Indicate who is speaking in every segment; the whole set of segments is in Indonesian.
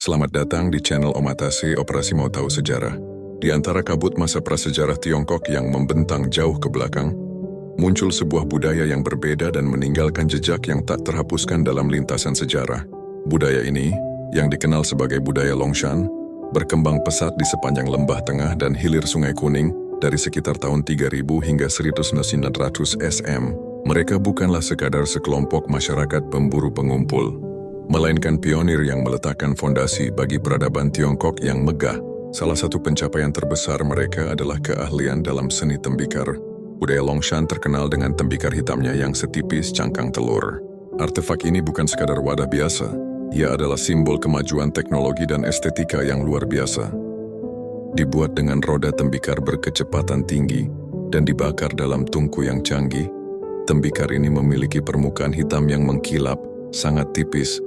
Speaker 1: Selamat datang di channel Omatase Operasi Mau Tahu Sejarah. Di antara kabut masa prasejarah Tiongkok yang membentang jauh ke belakang, muncul sebuah budaya yang berbeda dan meninggalkan jejak yang tak terhapuskan dalam lintasan sejarah. Budaya ini, yang dikenal sebagai budaya Longshan, berkembang pesat di sepanjang lembah tengah dan hilir Sungai Kuning dari sekitar tahun 3000 hingga 1900 SM. Mereka bukanlah sekadar sekelompok masyarakat pemburu pengumpul, melainkan pionir yang meletakkan fondasi bagi peradaban Tiongkok yang megah. Salah satu pencapaian terbesar mereka adalah keahlian dalam seni tembikar. Budaya Longshan terkenal dengan tembikar hitamnya yang setipis cangkang telur. Artefak ini bukan sekadar wadah biasa, ia adalah simbol kemajuan teknologi dan estetika yang luar biasa. Dibuat dengan roda tembikar berkecepatan tinggi dan dibakar dalam tungku yang canggih, tembikar ini memiliki permukaan hitam yang mengkilap, sangat tipis,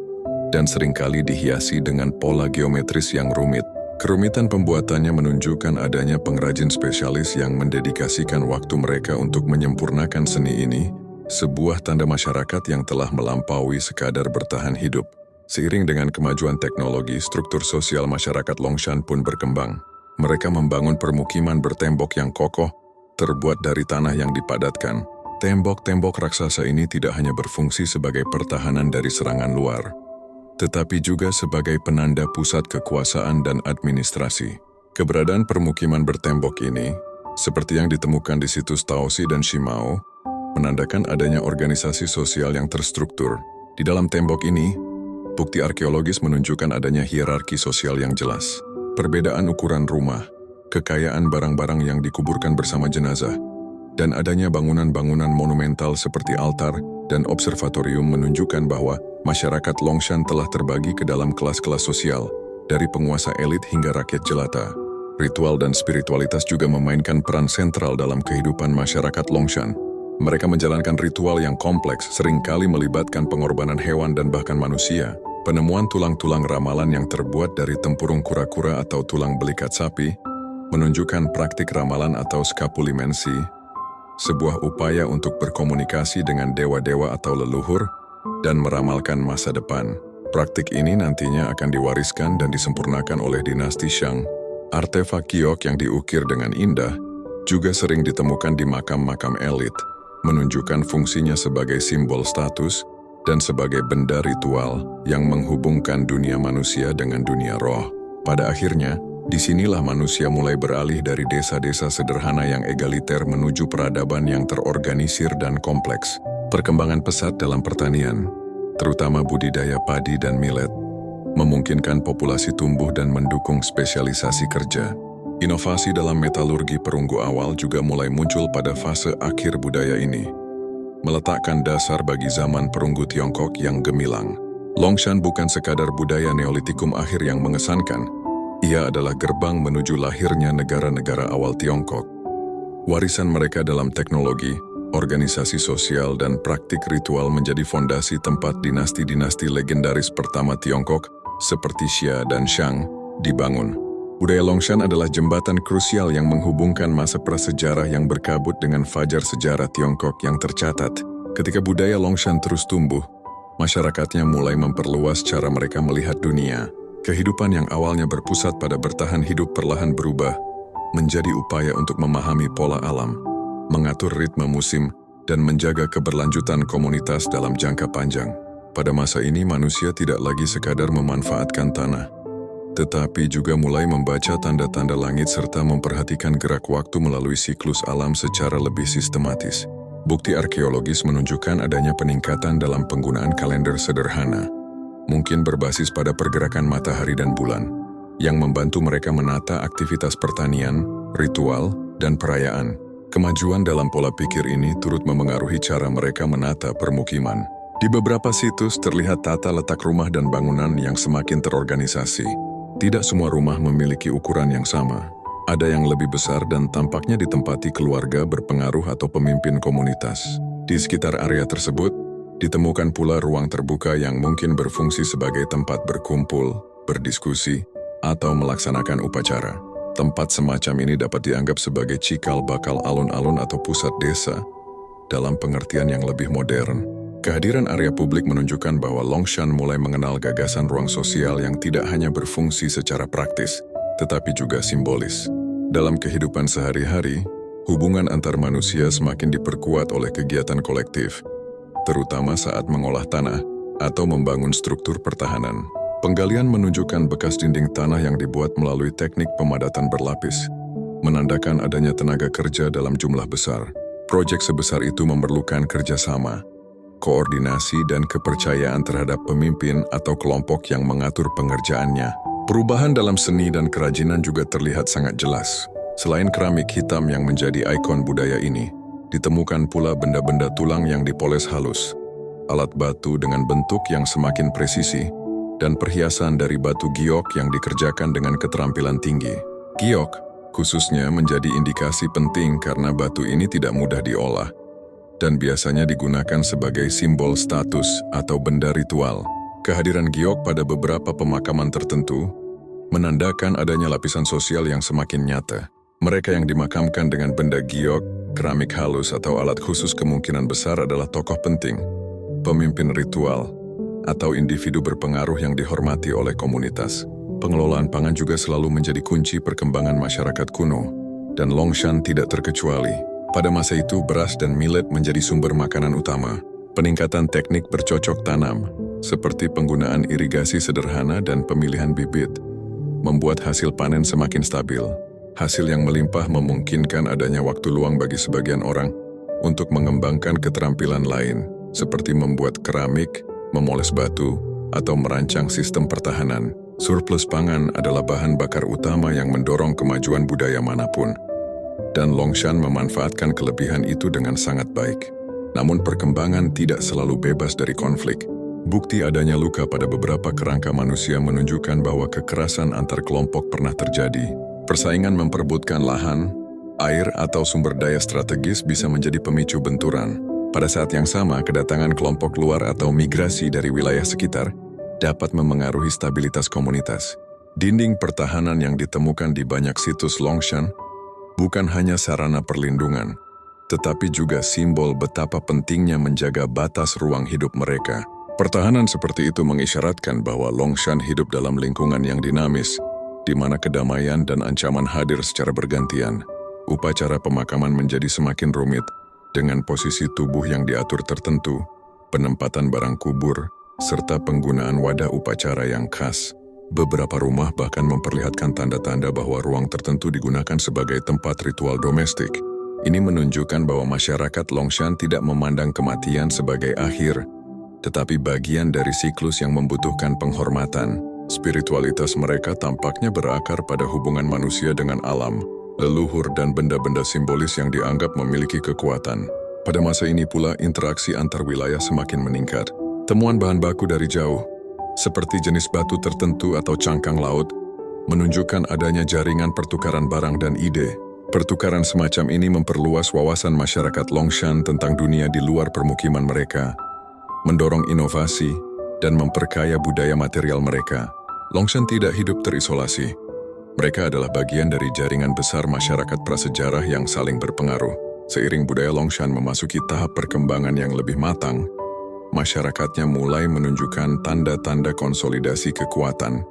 Speaker 1: dan seringkali dihiasi dengan pola geometris yang rumit. Kerumitan pembuatannya menunjukkan adanya pengrajin spesialis yang mendedikasikan waktu mereka untuk menyempurnakan seni ini, sebuah tanda masyarakat yang telah melampaui sekadar bertahan hidup. Seiring dengan kemajuan teknologi, struktur sosial masyarakat Longshan pun berkembang. Mereka membangun permukiman bertembok yang kokoh, terbuat dari tanah yang dipadatkan. Tembok-tembok raksasa ini tidak hanya berfungsi sebagai pertahanan dari serangan luar, tetapi juga sebagai penanda pusat kekuasaan dan administrasi. Keberadaan permukiman bertembok ini, seperti yang ditemukan di situs Taosi dan Shimao, menandakan adanya organisasi sosial yang terstruktur. Di dalam tembok ini, bukti arkeologis menunjukkan adanya hierarki sosial yang jelas. Perbedaan ukuran rumah, kekayaan barang-barang yang dikuburkan bersama jenazah, dan adanya bangunan-bangunan monumental seperti altar dan observatorium menunjukkan bahwa masyarakat Longshan telah terbagi ke dalam kelas-kelas sosial, dari penguasa elit hingga rakyat jelata. Ritual dan spiritualitas juga memainkan peran sentral dalam kehidupan masyarakat Longshan. Mereka menjalankan ritual yang kompleks, seringkali melibatkan pengorbanan hewan dan bahkan manusia. Penemuan tulang-tulang ramalan yang terbuat dari tempurung kura-kura atau tulang belikat sapi menunjukkan praktik ramalan atau skapulimensi, sebuah upaya untuk berkomunikasi dengan dewa-dewa atau leluhur dan meramalkan masa depan. Praktik ini nantinya akan diwariskan dan disempurnakan oleh dinasti Shang. Artefak kiok yang diukir dengan indah juga sering ditemukan di makam-makam elit, menunjukkan fungsinya sebagai simbol status dan sebagai benda ritual yang menghubungkan dunia manusia dengan dunia roh. Pada akhirnya, disinilah manusia mulai beralih dari desa-desa sederhana yang egaliter menuju peradaban yang terorganisir dan kompleks. Perkembangan pesat dalam pertanian, terutama budidaya padi dan millet, memungkinkan populasi tumbuh dan mendukung spesialisasi kerja. Inovasi dalam metalurgi perunggu awal juga mulai muncul pada fase akhir budaya ini, meletakkan dasar bagi zaman perunggu Tiongkok yang gemilang. Longshan bukan sekadar budaya Neolitikum akhir yang mengesankan, ia adalah gerbang menuju lahirnya negara-negara awal Tiongkok. Warisan mereka dalam teknologi, organisasi sosial, dan praktik ritual menjadi fondasi tempat dinasti-dinasti legendaris pertama Tiongkok seperti Xia dan Shang dibangun. Budaya Longshan adalah jembatan krusial yang menghubungkan masa prasejarah yang berkabut dengan fajar sejarah Tiongkok yang tercatat. Ketika budaya Longshan terus tumbuh, masyarakatnya mulai memperluas cara mereka melihat dunia. Kehidupan yang awalnya berpusat pada bertahan hidup perlahan berubah menjadi upaya untuk memahami pola alam, mengatur ritme musim, dan menjaga keberlanjutan komunitas dalam jangka panjang. Pada masa ini manusia tidak lagi sekadar memanfaatkan tanah, tetapi juga mulai membaca tanda-tanda langit serta memperhatikan gerak waktu melalui siklus alam secara lebih sistematis. Bukti arkeologis menunjukkan adanya peningkatan dalam penggunaan kalender sederhana, mungkin berbasis pada pergerakan matahari dan bulan, yang membantu mereka menata aktivitas pertanian, ritual, dan perayaan. Kemajuan dalam pola pikir ini turut memengaruhi cara mereka menata permukiman. Di beberapa situs terlihat tata letak rumah dan bangunan yang semakin terorganisasi. Tidak semua rumah memiliki ukuran yang sama. Ada yang lebih besar dan tampaknya ditempati keluarga berpengaruh atau pemimpin komunitas. Di sekitar area tersebut, ditemukan pula ruang terbuka yang mungkin berfungsi sebagai tempat berkumpul, berdiskusi, atau melaksanakan upacara. Tempat semacam ini dapat dianggap sebagai cikal bakal alun-alun atau pusat desa dalam pengertian yang lebih modern. Kehadiran area publik menunjukkan bahwa Longshan mulai mengenal gagasan ruang sosial yang tidak hanya berfungsi secara praktis, tetapi juga simbolis. Dalam kehidupan sehari-hari, hubungan antar manusia semakin diperkuat oleh kegiatan kolektif, terutama saat mengolah tanah atau membangun struktur pertahanan. Penggalian menunjukkan bekas dinding tanah yang dibuat melalui teknik pemadatan berlapis, menandakan adanya tenaga kerja dalam jumlah besar. Proyek sebesar itu memerlukan kerjasama, koordinasi, dan kepercayaan terhadap pemimpin atau kelompok yang mengatur pengerjaannya. Perubahan dalam seni dan kerajinan juga terlihat sangat jelas. Selain keramik hitam yang menjadi ikon budaya ini, ditemukan pula benda-benda tulang yang dipoles halus, alat batu dengan bentuk yang semakin presisi, dan perhiasan dari batu giok yang dikerjakan dengan keterampilan tinggi. Giok, khususnya, menjadi indikasi penting karena batu ini tidak mudah diolah, dan biasanya digunakan sebagai simbol status atau benda ritual. Kehadiran giok pada beberapa pemakaman tertentu menandakan adanya lapisan sosial yang semakin nyata. Mereka yang dimakamkan dengan benda giok, keramik halus, atau alat khusus kemungkinan besar adalah tokoh penting, pemimpin ritual, atau individu berpengaruh yang dihormati oleh komunitas. Pengelolaan pangan juga selalu menjadi kunci perkembangan masyarakat kuno, dan Longshan tidak terkecuali. Pada masa itu, beras dan millet menjadi sumber makanan utama. Peningkatan teknik bercocok tanam, seperti penggunaan irigasi sederhana dan pemilihan bibit, membuat hasil panen semakin stabil. Hasil yang melimpah memungkinkan adanya waktu luang bagi sebagian orang untuk mengembangkan keterampilan lain, seperti membuat keramik, memoles batu, atau merancang sistem pertahanan. Surplus pangan adalah bahan bakar utama yang mendorong kemajuan budaya manapun, dan Longshan memanfaatkan kelebihan itu dengan sangat baik. Namun perkembangan tidak selalu bebas dari konflik. Bukti adanya luka pada beberapa kerangka manusia menunjukkan bahwa kekerasan antar kelompok pernah terjadi. Persaingan memperebutkan lahan, air, atau sumber daya strategis bisa menjadi pemicu benturan. Pada saat yang sama, kedatangan kelompok luar atau migrasi dari wilayah sekitar dapat memengaruhi stabilitas komunitas. Dinding pertahanan yang ditemukan di banyak situs Longshan bukan hanya sarana perlindungan, tetapi juga simbol betapa pentingnya menjaga batas ruang hidup mereka. Pertahanan seperti itu mengisyaratkan bahwa Longshan hidup dalam lingkungan yang dinamis, di mana kedamaian dan ancaman hadir secara bergantian. Upacara pemakaman menjadi semakin rumit, dengan posisi tubuh yang diatur tertentu, penempatan barang kubur, serta penggunaan wadah upacara yang khas. Beberapa rumah bahkan memperlihatkan tanda-tanda bahwa ruang tertentu digunakan sebagai tempat ritual domestik. Ini menunjukkan bahwa masyarakat Longshan tidak memandang kematian sebagai akhir, tetapi bagian dari siklus yang membutuhkan penghormatan. Spiritualitas mereka tampaknya berakar pada hubungan manusia dengan alam, leluhur, dan benda-benda simbolis yang dianggap memiliki kekuatan. Pada masa ini pula, interaksi antar wilayah semakin meningkat. Temuan bahan baku dari jauh, seperti jenis batu tertentu atau cangkang laut, menunjukkan adanya jaringan pertukaran barang dan ide. Pertukaran semacam ini memperluas wawasan masyarakat Longshan tentang dunia di luar permukiman mereka, mendorong inovasi, dan memperkaya budaya material mereka. Longshan tidak hidup terisolasi. Mereka adalah bagian dari jaringan besar masyarakat prasejarah yang saling berpengaruh. Seiring budaya Longshan memasuki tahap perkembangan yang lebih matang, masyarakatnya mulai menunjukkan tanda-tanda konsolidasi kekuatan,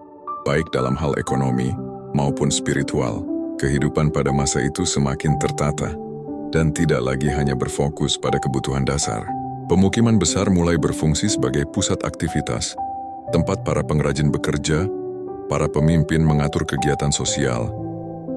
Speaker 1: baik dalam hal ekonomi maupun spiritual. Kehidupan pada masa itu semakin tertata, dan tidak lagi hanya berfokus pada kebutuhan dasar. Pemukiman besar mulai berfungsi sebagai pusat aktivitas, tempat para pengrajin bekerja, para pemimpin mengatur kegiatan sosial,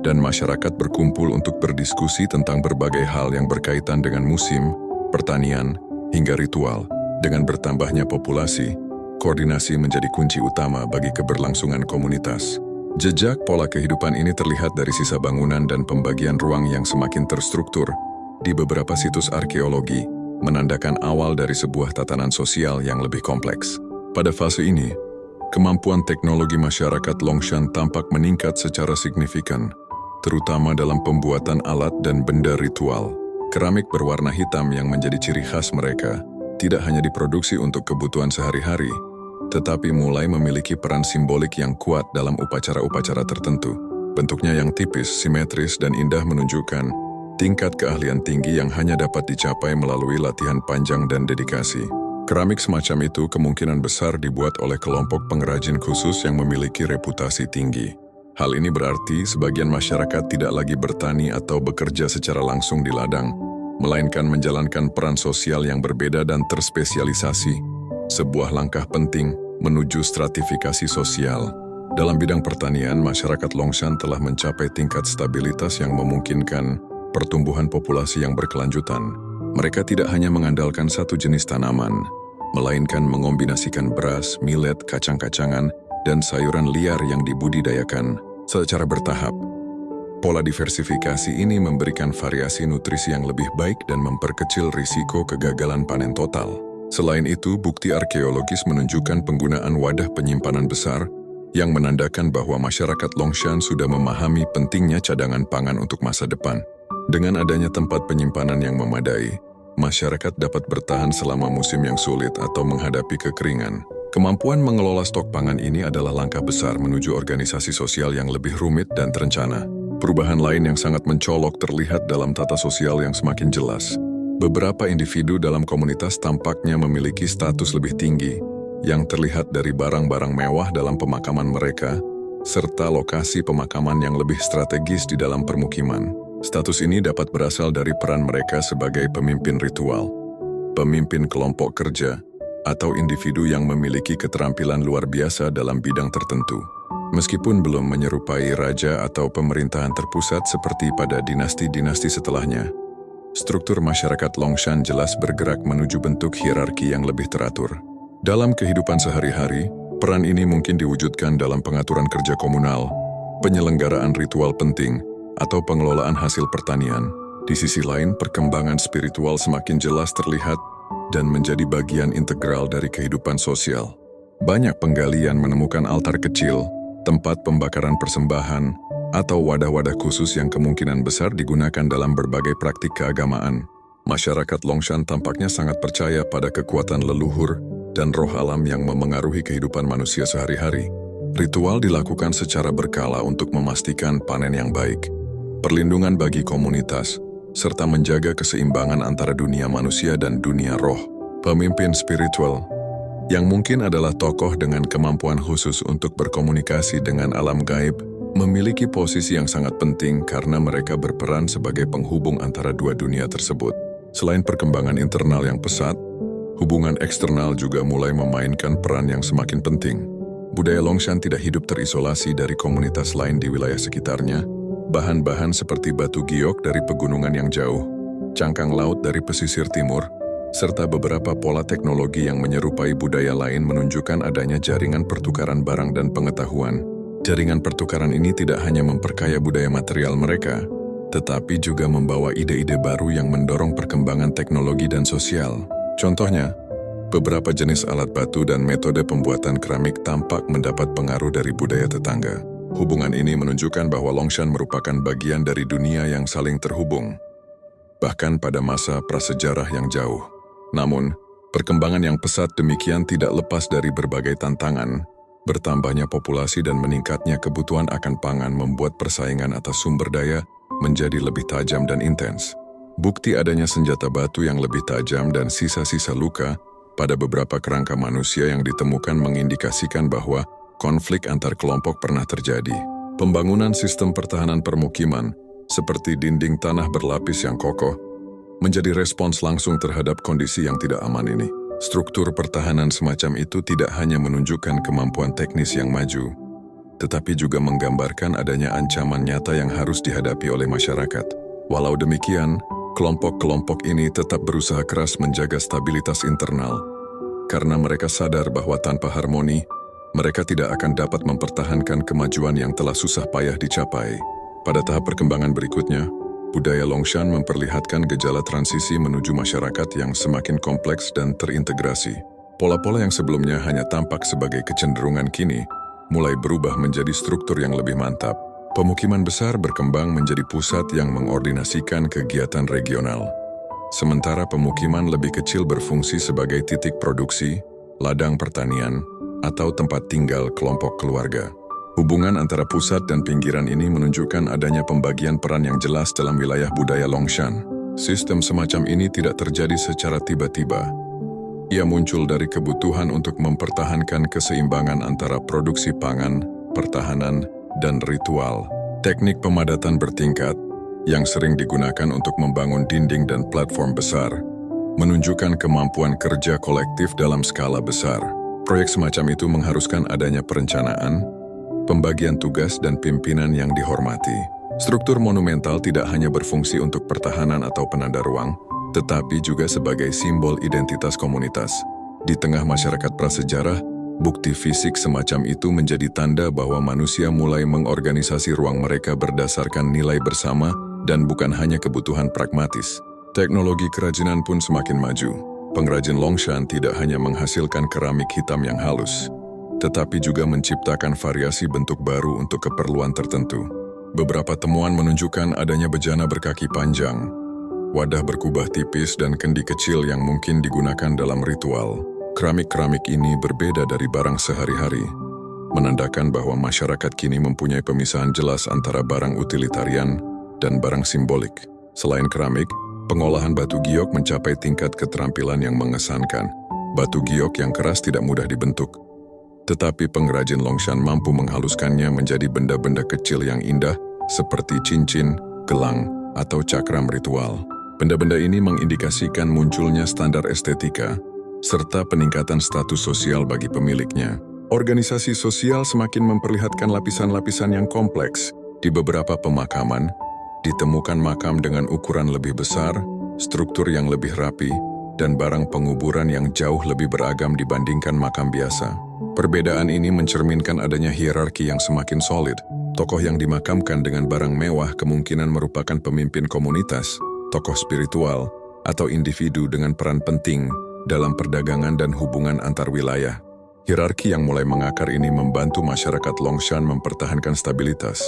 Speaker 1: dan masyarakat berkumpul untuk berdiskusi tentang berbagai hal yang berkaitan dengan musim, pertanian, hingga ritual. Dengan bertambahnya populasi, koordinasi menjadi kunci utama bagi keberlangsungan komunitas. Jejak pola kehidupan ini terlihat dari sisa bangunan dan pembagian ruang yang semakin terstruktur di beberapa situs arkeologi, menandakan awal dari sebuah tatanan sosial yang lebih kompleks. Pada fase ini, kemampuan teknologi masyarakat Longshan tampak meningkat secara signifikan, terutama dalam pembuatan alat dan benda ritual. Keramik berwarna hitam yang menjadi ciri khas mereka tidak hanya diproduksi untuk kebutuhan sehari-hari, tetapi mulai memiliki peran simbolik yang kuat dalam upacara-upacara tertentu. Bentuknya yang tipis, simetris, dan indah menunjukkan tingkat keahlian tinggi yang hanya dapat dicapai melalui latihan panjang dan dedikasi. Keramik semacam itu kemungkinan besar dibuat oleh kelompok pengrajin khusus yang memiliki reputasi tinggi. Hal ini berarti sebagian masyarakat tidak lagi bertani atau bekerja secara langsung di ladang, melainkan menjalankan peran sosial yang berbeda dan terspesialisasi, sebuah langkah penting menuju stratifikasi sosial. Dalam bidang pertanian, masyarakat Longshan telah mencapai tingkat stabilitas yang memungkinkan pertumbuhan populasi yang berkelanjutan. Mereka tidak hanya mengandalkan satu jenis tanaman, melainkan mengombinasikan beras, millet, kacang-kacangan, dan sayuran liar yang dibudidayakan secara bertahap. Pola diversifikasi ini memberikan variasi nutrisi yang lebih baik dan memperkecil risiko kegagalan panen total. Selain itu, bukti arkeologis menunjukkan penggunaan wadah penyimpanan besar yang menandakan bahwa masyarakat Longshan sudah memahami pentingnya cadangan pangan untuk masa depan. Dengan adanya tempat penyimpanan yang memadai, masyarakat dapat bertahan selama musim yang sulit atau menghadapi kekeringan. Kemampuan mengelola stok pangan ini adalah langkah besar menuju organisasi sosial yang lebih rumit dan terencana. Perubahan lain yang sangat mencolok terlihat dalam tata sosial yang semakin jelas. Beberapa individu dalam komunitas tampaknya memiliki status lebih tinggi, yang terlihat dari barang-barang mewah dalam pemakaman mereka, serta lokasi pemakaman yang lebih strategis di dalam permukiman. Status ini dapat berasal dari peran mereka sebagai pemimpin ritual, pemimpin kelompok kerja, atau individu yang memiliki keterampilan luar biasa dalam bidang tertentu. Meskipun belum menyerupai raja atau pemerintahan terpusat seperti pada dinasti-dinasti setelahnya, struktur masyarakat Longshan jelas bergerak menuju bentuk hierarki yang lebih teratur. Dalam kehidupan sehari-hari, peran ini mungkin diwujudkan dalam pengaturan kerja komunal, penyelenggaraan ritual penting, atau pengelolaan hasil pertanian. Di sisi lain, perkembangan spiritual semakin jelas terlihat dan menjadi bagian integral dari kehidupan sosial. Banyak penggalian menemukan altar kecil, tempat pembakaran persembahan, atau wadah-wadah khusus yang kemungkinan besar digunakan dalam berbagai praktik keagamaan. Masyarakat Longshan tampaknya sangat percaya pada kekuatan leluhur dan roh alam yang memengaruhi kehidupan manusia sehari-hari. Ritual dilakukan secara berkala untuk memastikan panen yang baik, perlindungan bagi komunitas, serta menjaga keseimbangan antara dunia manusia dan dunia roh. Pemimpin spiritual, yang mungkin adalah tokoh dengan kemampuan khusus untuk berkomunikasi dengan alam gaib, memiliki posisi yang sangat penting karena mereka berperan sebagai penghubung antara dua dunia tersebut. Selain perkembangan internal yang pesat, hubungan eksternal juga mulai memainkan peran yang semakin penting. Budaya Longshan tidak hidup terisolasi dari komunitas lain di wilayah sekitarnya. Bahan-bahan seperti batu giok dari pegunungan yang jauh, cangkang laut dari pesisir timur, serta beberapa pola teknologi yang menyerupai budaya lain menunjukkan adanya jaringan pertukaran barang dan pengetahuan. Jaringan pertukaran ini tidak hanya memperkaya budaya material mereka, tetapi juga membawa ide-ide baru yang mendorong perkembangan teknologi dan sosial. Contohnya, beberapa jenis alat batu dan metode pembuatan keramik tampak mendapat pengaruh dari budaya tetangga. Hubungan ini menunjukkan bahwa Longshan merupakan bagian dari dunia yang saling terhubung, bahkan pada masa prasejarah yang jauh. Namun, perkembangan yang pesat demikian tidak lepas dari berbagai tantangan. Bertambahnya populasi dan meningkatnya kebutuhan akan pangan membuat persaingan atas sumber daya menjadi lebih tajam dan intens. Bukti adanya senjata batu yang lebih tajam dan sisa-sisa luka pada beberapa kerangka manusia yang ditemukan mengindikasikan bahwa konflik antar kelompok pernah terjadi. Pembangunan sistem pertahanan permukiman, seperti dinding tanah berlapis yang kokoh, menjadi respons langsung terhadap kondisi yang tidak aman ini. Struktur pertahanan semacam itu tidak hanya menunjukkan kemampuan teknis yang maju, tetapi juga menggambarkan adanya ancaman nyata yang harus dihadapi oleh masyarakat. Walau demikian, kelompok-kelompok ini tetap berusaha keras menjaga stabilitas internal, karena mereka sadar bahwa tanpa harmoni, mereka tidak akan dapat mempertahankan kemajuan yang telah susah payah dicapai. Pada tahap perkembangan berikutnya, budaya Longshan memperlihatkan gejala transisi menuju masyarakat yang semakin kompleks dan terintegrasi. Pola-pola yang sebelumnya hanya tampak sebagai kecenderungan kini, mulai berubah menjadi struktur yang lebih mantap. Pemukiman besar berkembang menjadi pusat yang mengordinasikan kegiatan regional. Sementara pemukiman lebih kecil berfungsi sebagai titik produksi, ladang pertanian, atau tempat tinggal kelompok keluarga. Hubungan antara pusat dan pinggiran ini menunjukkan adanya pembagian peran yang jelas dalam wilayah budaya Longshan. Sistem semacam ini tidak terjadi secara tiba-tiba. Ia muncul dari kebutuhan untuk mempertahankan keseimbangan antara produksi pangan, pertahanan, dan ritual. Teknik pemadatan bertingkat yang sering digunakan untuk membangun dinding dan platform besar menunjukkan kemampuan kerja kolektif dalam skala besar. Proyek semacam itu mengharuskan adanya perencanaan, pembagian tugas, dan pimpinan yang dihormati. Struktur monumental tidak hanya berfungsi untuk pertahanan atau penanda ruang, tetapi juga sebagai simbol identitas komunitas. Di tengah masyarakat prasejarah, bukti fisik semacam itu menjadi tanda bahwa manusia mulai mengorganisasi ruang mereka berdasarkan nilai bersama dan bukan hanya kebutuhan pragmatis. Teknologi kerajinan pun semakin maju. Pengrajin Longshan tidak hanya menghasilkan keramik hitam yang halus, tetapi juga menciptakan variasi bentuk baru untuk keperluan tertentu. Beberapa temuan menunjukkan adanya bejana berkaki panjang, wadah berkubah tipis, dan kendi kecil yang mungkin digunakan dalam ritual. Keramik-keramik ini berbeda dari barang sehari-hari, menandakan bahwa masyarakat kini mempunyai pemisahan jelas antara barang utilitarian dan barang simbolik. Selain keramik, pengolahan batu giok mencapai tingkat keterampilan yang mengesankan. Batu giok yang keras tidak mudah dibentuk, tetapi pengrajin Longshan mampu menghaluskannya menjadi benda-benda kecil yang indah seperti cincin, gelang, atau cakram ritual. Benda-benda ini mengindikasikan munculnya standar estetika serta peningkatan status sosial bagi pemiliknya. Organisasi sosial semakin memperlihatkan lapisan-lapisan yang kompleks. Di beberapa pemakaman, ditemukan makam dengan ukuran lebih besar, struktur yang lebih rapi, dan barang penguburan yang jauh lebih beragam dibandingkan makam biasa. Perbedaan ini mencerminkan adanya hierarki yang semakin solid. Tokoh yang dimakamkan dengan barang mewah kemungkinan merupakan pemimpin komunitas, tokoh spiritual, atau individu dengan peran penting dalam perdagangan dan hubungan antar wilayah. Hierarki yang mulai mengakar ini membantu masyarakat Longshan mempertahankan stabilitas,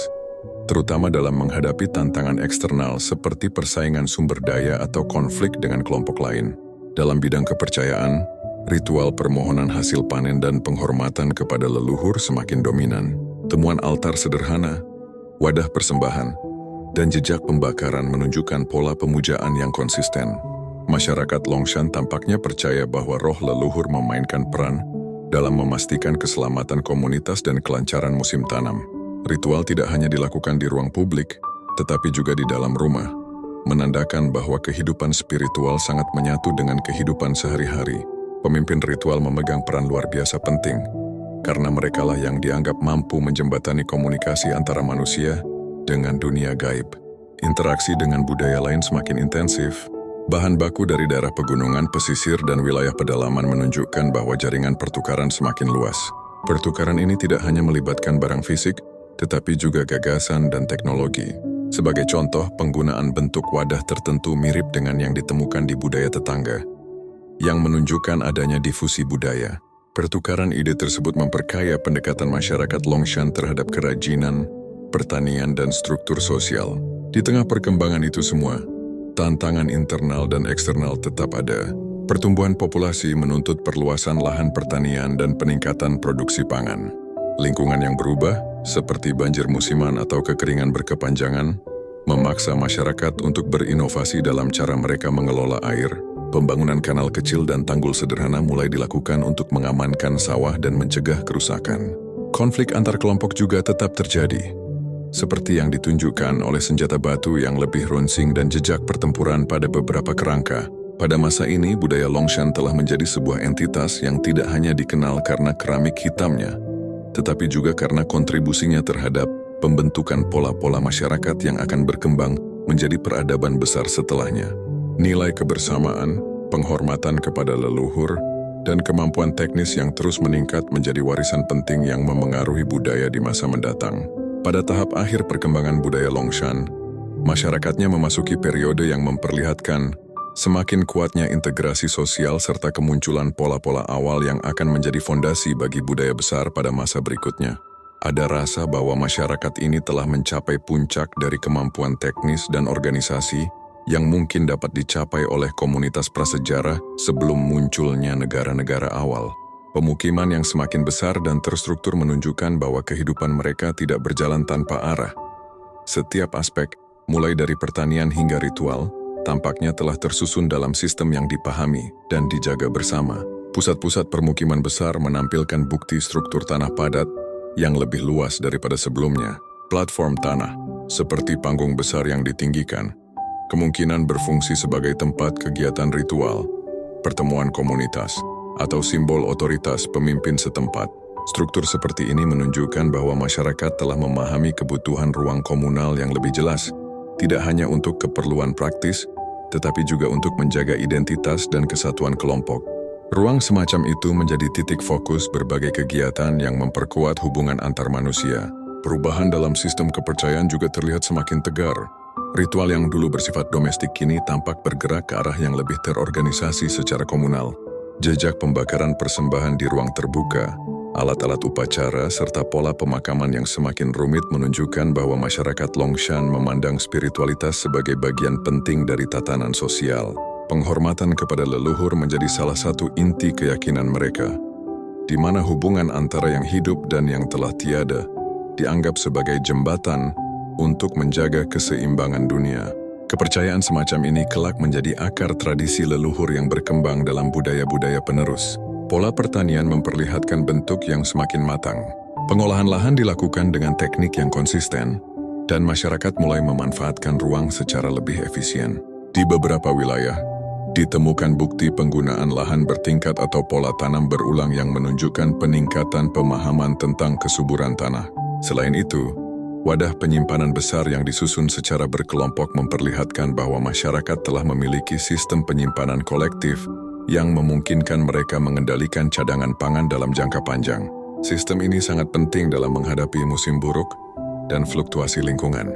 Speaker 1: terutama dalam menghadapi tantangan eksternal seperti persaingan sumber daya atau konflik dengan kelompok lain. Dalam bidang kepercayaan, ritual permohonan hasil panen dan penghormatan kepada leluhur semakin dominan. Temuan altar sederhana, wadah persembahan, dan jejak pembakaran menunjukkan pola pemujaan yang konsisten. Masyarakat Longshan tampaknya percaya bahwa roh leluhur memainkan peran dalam memastikan keselamatan komunitas dan kelancaran musim tanam. Ritual tidak hanya dilakukan di ruang publik, tetapi juga di dalam rumah, menandakan bahwa kehidupan spiritual sangat menyatu dengan kehidupan sehari-hari. Pemimpin ritual memegang peran luar biasa penting, karena merekalah yang dianggap mampu menjembatani komunikasi antara manusia dengan dunia gaib. Interaksi dengan budaya lain semakin intensif. Bahan baku dari daerah pegunungan, pesisir, dan wilayah pedalaman menunjukkan bahwa jaringan pertukaran semakin luas. Pertukaran ini tidak hanya melibatkan barang fisik, tetapi juga gagasan dan teknologi. Sebagai contoh, penggunaan bentuk wadah tertentu mirip dengan yang ditemukan di budaya tetangga, yang menunjukkan adanya difusi budaya. Pertukaran ide tersebut memperkaya pendekatan masyarakat Longshan terhadap kerajinan, pertanian, dan struktur sosial. Di tengah perkembangan itu semua, tantangan internal dan eksternal tetap ada. Pertumbuhan populasi menuntut perluasan lahan pertanian dan peningkatan produksi pangan. Lingkungan yang berubah, seperti banjir musiman atau kekeringan berkepanjangan, memaksa masyarakat untuk berinovasi dalam cara mereka mengelola air. Pembangunan kanal kecil dan tanggul sederhana mulai dilakukan untuk mengamankan sawah dan mencegah kerusakan. Konflik antar kelompok juga tetap terjadi, seperti yang ditunjukkan oleh senjata batu yang lebih runsing dan jejak pertempuran pada beberapa kerangka. Pada masa ini, budaya Longshan telah menjadi sebuah entitas yang tidak hanya dikenal karena keramik hitamnya, tetapi juga karena kontribusinya terhadap pembentukan pola-pola masyarakat yang akan berkembang menjadi peradaban besar setelahnya. Nilai kebersamaan, penghormatan kepada leluhur, dan kemampuan teknis yang terus meningkat menjadi warisan penting yang memengaruhi budaya di masa mendatang. Pada tahap akhir perkembangan budaya Longshan, masyarakatnya memasuki periode yang memperlihatkan semakin kuatnya integrasi sosial serta kemunculan pola-pola awal yang akan menjadi fondasi bagi budaya besar pada masa berikutnya. Ada rasa bahwa masyarakat ini telah mencapai puncak dari kemampuan teknis dan organisasi yang mungkin dapat dicapai oleh komunitas prasejarah sebelum munculnya negara-negara awal. Pemukiman yang semakin besar dan terstruktur menunjukkan bahwa kehidupan mereka tidak berjalan tanpa arah. Setiap aspek, mulai dari pertanian hingga ritual, tampaknya telah tersusun dalam sistem yang dipahami dan dijaga bersama. Pusat-pusat permukiman besar menampilkan bukti struktur tanah padat yang lebih luas daripada sebelumnya. Platform tanah, seperti panggung besar yang ditinggikan, kemungkinan berfungsi sebagai tempat kegiatan ritual, pertemuan komunitas, atau simbol otoritas pemimpin setempat. Struktur seperti ini menunjukkan bahwa masyarakat telah memahami kebutuhan ruang komunal yang lebih jelas, tidak hanya untuk keperluan praktis, tetapi juga untuk menjaga identitas dan kesatuan kelompok. Ruang semacam itu menjadi titik fokus berbagai kegiatan yang memperkuat hubungan antar manusia. Perubahan dalam sistem kepercayaan juga terlihat semakin tegar. Ritual yang dulu bersifat domestik kini tampak bergerak ke arah yang lebih terorganisasi secara komunal. Jejak pembakaran persembahan di ruang terbuka, alat-alat upacara, serta pola pemakaman yang semakin rumit menunjukkan bahwa masyarakat Longshan memandang spiritualitas sebagai bagian penting dari tatanan sosial. Penghormatan kepada leluhur menjadi salah satu inti keyakinan mereka, di mana hubungan antara yang hidup dan yang telah tiada dianggap sebagai jembatan untuk menjaga keseimbangan dunia. Kepercayaan semacam ini kelak menjadi akar tradisi leluhur yang berkembang dalam budaya-budaya penerus. Pola pertanian memperlihatkan bentuk yang semakin matang. Pengolahan lahan dilakukan dengan teknik yang konsisten, dan masyarakat mulai memanfaatkan ruang secara lebih efisien. Di beberapa wilayah, ditemukan bukti penggunaan lahan bertingkat atau pola tanam berulang yang menunjukkan peningkatan pemahaman tentang kesuburan tanah. Selain itu, wadah penyimpanan besar yang disusun secara berkelompok memperlihatkan bahwa masyarakat telah memiliki sistem penyimpanan kolektif yang memungkinkan mereka mengendalikan cadangan pangan dalam jangka panjang. Sistem ini sangat penting dalam menghadapi musim buruk dan fluktuasi lingkungan.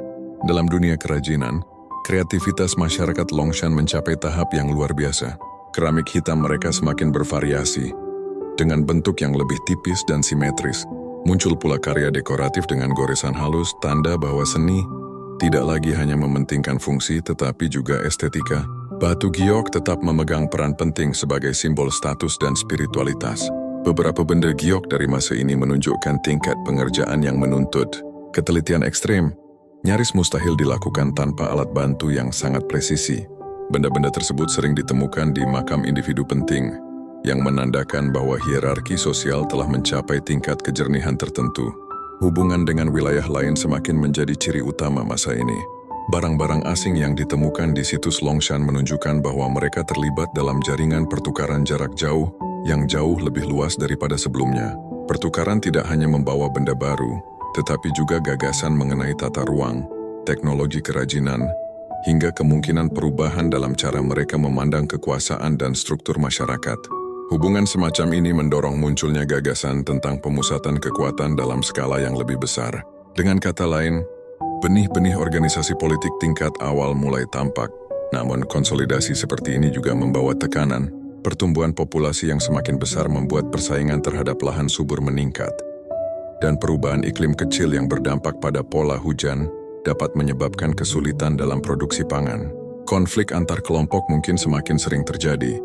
Speaker 1: Dalam dunia kerajinan, kreativitas masyarakat Longshan mencapai tahap yang luar biasa. Keramik hitam mereka semakin bervariasi, dengan bentuk yang lebih tipis dan simetris. Muncul pula karya dekoratif dengan goresan halus, tanda bahwa seni tidak lagi hanya mementingkan fungsi tetapi juga estetika. Batu giok tetap memegang peran penting sebagai simbol status dan spiritualitas. Beberapa benda giok dari masa ini menunjukkan tingkat pengerjaan yang menuntut ketelitian ekstrem. Nyaris mustahil dilakukan tanpa alat bantu yang sangat presisi. Benda-benda tersebut sering ditemukan di makam individu penting, yang menandakan bahwa hierarki sosial telah mencapai tingkat kejernihan tertentu. Hubungan dengan wilayah lain semakin menjadi ciri utama masa ini. Barang-barang asing yang ditemukan di situs Longshan menunjukkan bahwa mereka terlibat dalam jaringan pertukaran jarak jauh yang jauh lebih luas daripada sebelumnya. Pertukaran tidak hanya membawa benda baru, tetapi juga gagasan mengenai tata ruang, teknologi kerajinan, hingga kemungkinan perubahan dalam cara mereka memandang kekuasaan dan struktur masyarakat. Hubungan semacam ini mendorong munculnya gagasan tentang pemusatan kekuatan dalam skala yang lebih besar. Dengan kata lain, benih-benih organisasi politik tingkat awal mulai tampak, namun konsolidasi seperti ini juga membawa tekanan. Pertumbuhan populasi yang semakin besar membuat persaingan terhadap lahan subur meningkat, dan perubahan iklim kecil yang berdampak pada pola hujan dapat menyebabkan kesulitan dalam produksi pangan. Konflik antar kelompok mungkin semakin sering terjadi,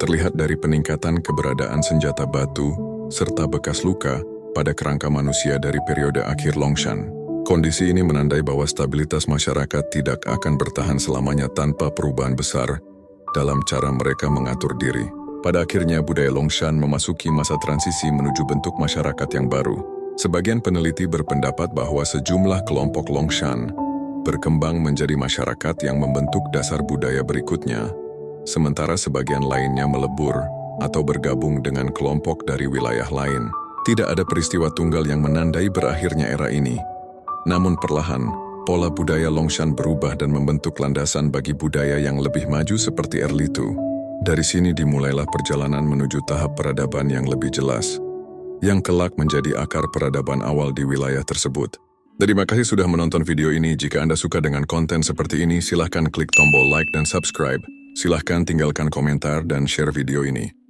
Speaker 1: terlihat dari peningkatan keberadaan senjata batu serta bekas luka pada kerangka manusia dari periode akhir Longshan. Kondisi ini menandai bahwa stabilitas masyarakat tidak akan bertahan selamanya tanpa perubahan besar dalam cara mereka mengatur diri. Pada akhirnya, budaya Longshan memasuki masa transisi menuju bentuk masyarakat yang baru. Sebagian peneliti berpendapat bahwa sejumlah kelompok Longshan berkembang menjadi masyarakat yang membentuk dasar budaya berikutnya, sementara sebagian lainnya melebur atau bergabung dengan kelompok dari wilayah lain. Tidak ada peristiwa tunggal yang menandai berakhirnya era ini. Namun perlahan, pola budaya Longshan berubah dan membentuk landasan bagi budaya yang lebih maju seperti Erlitou. Dari sini dimulailah perjalanan menuju tahap peradaban yang lebih jelas, yang kelak menjadi akar peradaban awal di wilayah tersebut. Terima kasih sudah menonton video ini. Jika Anda suka dengan konten seperti ini, silahkan klik tombol like dan subscribe. Silahkan tinggalkan komentar dan share video ini.